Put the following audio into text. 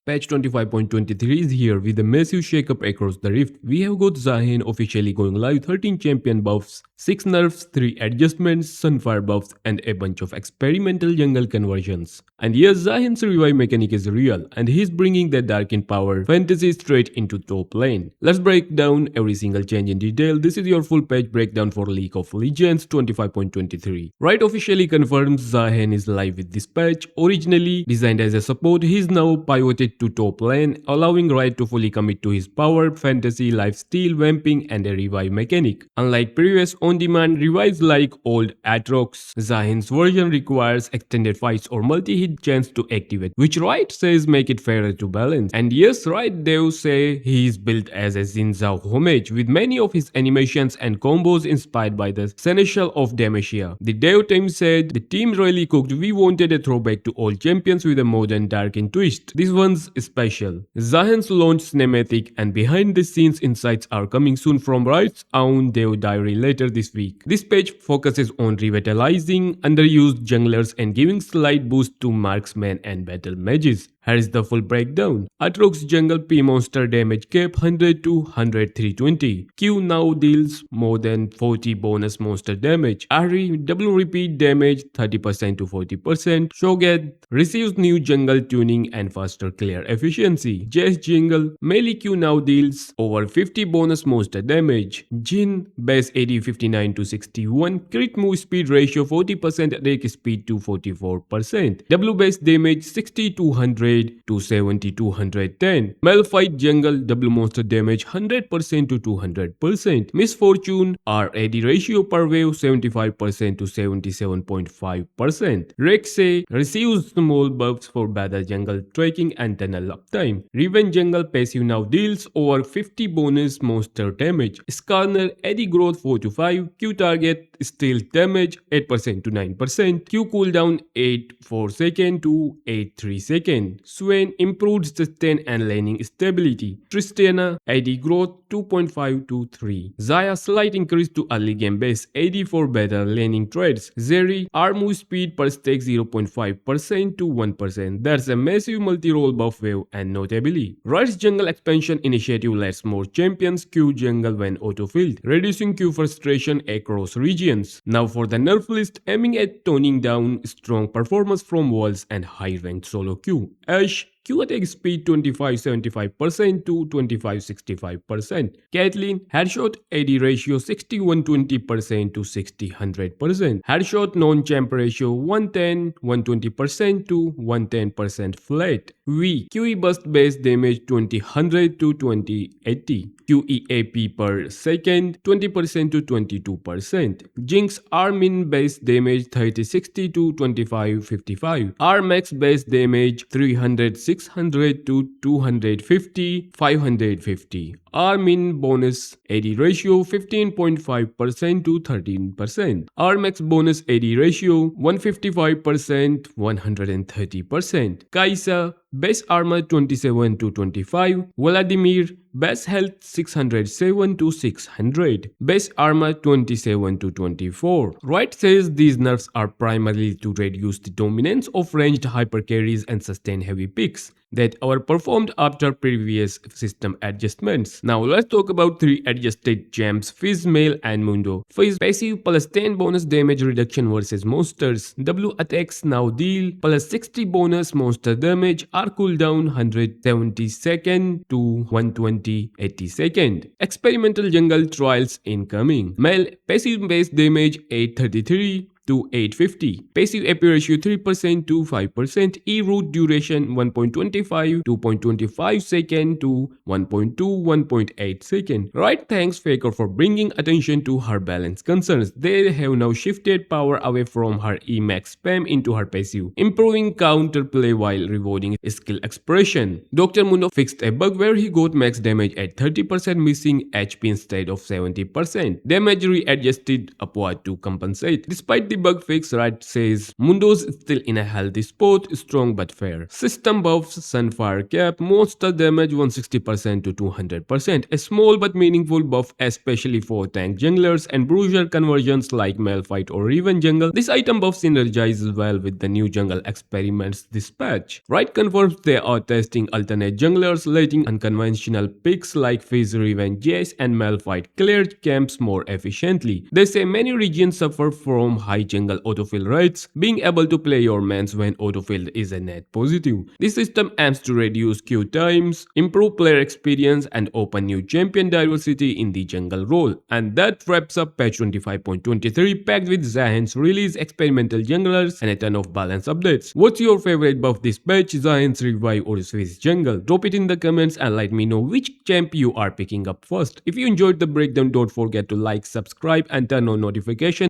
Patch 25.23 is here with a massive shakeup across the rift. We have got Zaahen officially going live, 13 champion buffs, 6 nerfs, 3 adjustments, Sunfire buffs and a bunch of experimental jungle conversions. And yes, Zaahen's revive mechanic is real and he's bringing that Darkin power fantasy straight into top lane. Let's break down every single change in detail. This is your full patch breakdown for League of Legends 25.23. Riot officially confirms Zaahen is live with this patch. Originally designed as a support, he's now pivoted to top lane, allowing Riot to fully commit to his power, fantasy, lifesteal, vamping and a revive mechanic. Unlike previous on-demand revives like old Aatrox, Zaahen's version requires extended fights or multi-hit chance to activate, which Riot says make it fairer to balance. And yes, Riot devs say he is built as a Xin Zhao homage, with many of his animations and combos inspired by the Seneschal of Demacia. The dev team said, "The team really cooked, we wanted a throwback to old champions with a modern Darkin twist. This one's special." Zaahen's launch cinematic and behind the scenes insights are coming soon from Riot's own dev diary later this week. This page focuses on revitalizing underused junglers and giving slight boost to marksmen and battle mages. Here is the full breakdown. Aatrox jungle P monster damage cap 100 to 100 320. Q now deals more than 40 bonus monster damage. Ahri double repeat damage 30% to 40%. Shogat receives new jungle tuning and faster clear efficiency. Jazz jungle melee Q now deals over 50 bonus monster damage. Jhin base AD 59 to 61. Crit move speed ratio 40%, attack speed to 44%. W base damage 60 to 100 to 70 to 110. Malphite jungle double monster damage 100% to 200%. Misfortune RAD ratio per wave 75% to 77.5%. Rexay receives small buffs for better jungle tracking and tunnel uptime. Riven jungle passive now deals over 50 bonus monster damage. Skarner AD growth 4 to 5. Q target steal damage 8% to 9%. Q cooldown 8.4 second to 8.3 second. Swain improved sustain and laning stability. Tristana AD growth 2.5 to 3. Xayah slight increase to early game base AD for better laning trades. Zeri R move speed per stack 0.5% to 1%. There's a massive multi-role buff wave and notably, Riot's jungle expansion initiative lets more champions Q jungle when auto-filled, reducing Q frustration across regions. Now for the nerf list, aiming at toning down strong performance from walls and high-ranked solo Q. Ashe Q attack speed 25-75% to 25-65%. Caitlyn headshot AD ratio 60-120% to 60-100%. Headshot non-champ ratio 110-120% to 110% flat. V QE burst base damage 20-100 to 20-80. QEAP per second 20% to 22%. Jinx R min base damage 30-60 to 25-55. R max base damage 300-600 to 250-550. R min bonus AD ratio 15.5% to 13%. R max bonus AD ratio 155% 130%. Kai'Sa base armor 27 to 25. Vladimir base health 607 to 600. Base armor 27 to 24. Riot says these nerfs are primarily to reduce the dominance of ranged hyper carries and sustain heavy picks that are performed after previous system adjustments. Now let's talk about 3 adjusted gems, Fizz, Male and Mundo. Fizz passive plus 10 bonus damage reduction versus monsters. W attacks now deal plus 60 bonus monster damage. R cooldown 170 second to 120 80 second. Experimental jungle trials incoming. Male passive base damage 833 to 850. Passive AP ratio 3% to 5%. E-root duration 1.25 2.25 second to 1.2 1.8 second. Riot thanks Faker for bringing attention to her balance concerns. They have now shifted power away from her E-max spam into her passive, improving counterplay while rewarding skill expression. Dr. Mundo fixed a bug where he got max damage at 30% missing HP instead of 70%. Damage readjusted upward to compensate. Despite the bug fix, Riot says Mundo's still in a healthy spot, strong but fair. System buffs, Sunfire cap, monster damage 160% to 200%, a small but meaningful buff especially for tank junglers and bruiser conversions like Malphite or Riven Jungle. This item buff synergizes well with the new jungle experiments this patch. Riot confirms they are testing alternate junglers, letting unconventional picks like Fizz, Riven, Jace and Malphite clear camps more efficiently. They say many regions suffer from high jungle autofill rates. Being able to play your mains when autofilled is a net positive. This system aims to reduce queue times, improve player experience and open new champion diversity in the jungle role. And that wraps up patch 25.23 packed with Zaahen's release, experimental junglers and a ton of balance updates. What's your favorite buff this patch, Zaahen's revive or Fizz Jungle? Drop it in the comments and let me know which champ you are picking up first. If you enjoyed the breakdown, don't forget to like, subscribe and turn on notifications